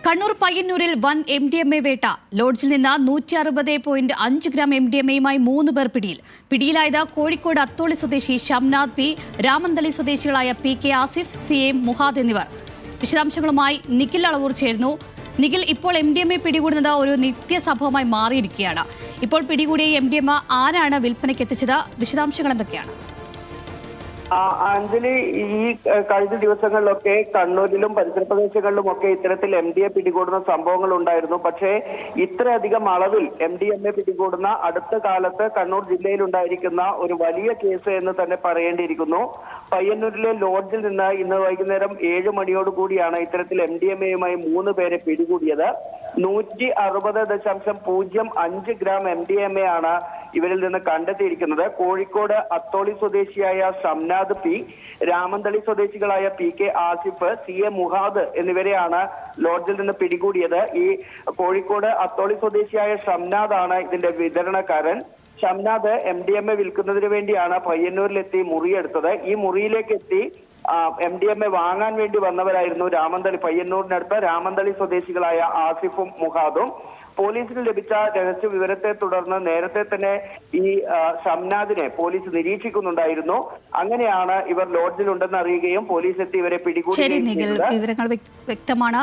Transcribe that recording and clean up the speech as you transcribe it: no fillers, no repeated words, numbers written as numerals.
കണ്ണൂർ പയ്യന്നൂരിൽ വൻ MDMA വേട്ട. ലോഡ്ജിൽ നിന്ന് 160.5 ഗ്രാം MDMAയുമായി 3 പേർ പിടിയിൽ. പിടിയിലായത് കോഴിക്കോട് അത്തോളി സ്വദേശി ഷംനാദ് പി, രാമന്തളി സ്വദേശികളായ PK ആസിഫ്, CM മുഹാദ് എന്നിവർ. വിശദാംശങ്ങളുമായി നിഖിൽ അളവൂർ ചേരുന്നു. നിഖിൽ, ഇപ്പോൾ MDMA പിടികൂടുന്നത് ഒരു നിത്യസംഭവമായി മാറിയിരിക്കുകയാണ്. ഇപ്പോൾ പിടികൂടിയ MDMA ആരാണ് വിൽപ്പനയ്ക്ക് എത്തിച്ചത്? വിശദാംശങ്ങൾ എന്തൊക്കെയാണ്? അഞ്ജലി, ഈ കഴിഞ്ഞ ദിവസങ്ങളിലൊക്കെ കണ്ണൂരിലും പരിസര പ്രദേശങ്ങളിലുമൊക്കെ ഇത്തരത്തിൽ MDMA പിടികൂടുന്ന സംഭവങ്ങൾ ഉണ്ടായിരുന്നു. പക്ഷേ ഇത്രയധികം അളവിൽ MDMA പിടികൂടുന്ന അടുത്ത കാലത്ത് കണ്ണൂർ ജില്ലയിൽ ഉണ്ടായിരിക്കുന്ന ഒരു വലിയ കേസ് എന്ന് തന്നെ പറയേണ്ടിയിരിക്കുന്നു. പയ്യന്നൂരിലെ ലോഡ്ജിൽ നിന്ന് ഇന്ന് വൈകുന്നേരം 7 മണിയോടുകൂടിയാണ് ഇത്തരത്തിൽ MDMAയുമായി 3 പേരെ പിടികൂടിയത്. 160.05 ഗ്രാം MDMA ആണ് ഇവരിൽ നിന്ന് കണ്ടെത്തിയിരിക്കുന്നത്. കോഴിക്കോട് അത്തോളി സ്വദേശിയായ ഷംനാദ് പി, രാമന്തളി സ്വദേശികളായ PK ആസിഫ്, CM മുഹാദ് എന്നിവരെയാണ് ലോഡ്ജിൽ നിന്ന് പിടികൂടിയത്. ഈ കോഴിക്കോട് അത്തോളി സ്വദേശിയായ ഷംനാദാണ് ഇതിന്റെ വിതരണക്കാരൻ. ഷംനാദ് MDMA വിൽക്കുന്നതിന് വേണ്ടിയാണ് പയ്യന്നൂരിലെത്തി മുറിയെടുത്തത്. ഈ മുറിയിലേക്ക് എത്തി MDMA വാങ്ങാൻ വേണ്ടി വന്നവരായിരുന്നു പയ്യന്നൂരിനടുത്ത് രാമന്തളി സ്വദേശികളായ ആസിഫും മുഹാദും. പോലീസിന് ലഭിച്ച രഹസ്യ വിവരത്തെ തുടർന്ന് നേരത്തെ തന്നെ ഈ ഷംനാദിനെ പോലീസ് നിരീക്ഷിക്കുന്നുണ്ടായിരുന്നു. അങ്ങനെയാണ് ഇവർ ലോഡ്ജിലുണ്ടെന്ന് അറിയുകയും പോലീസ് എത്തി ഇവരെ പിടികൂടുകയും ചെയ്തത്. വിവരങ്ങൾ വ്യക്തമാണ്.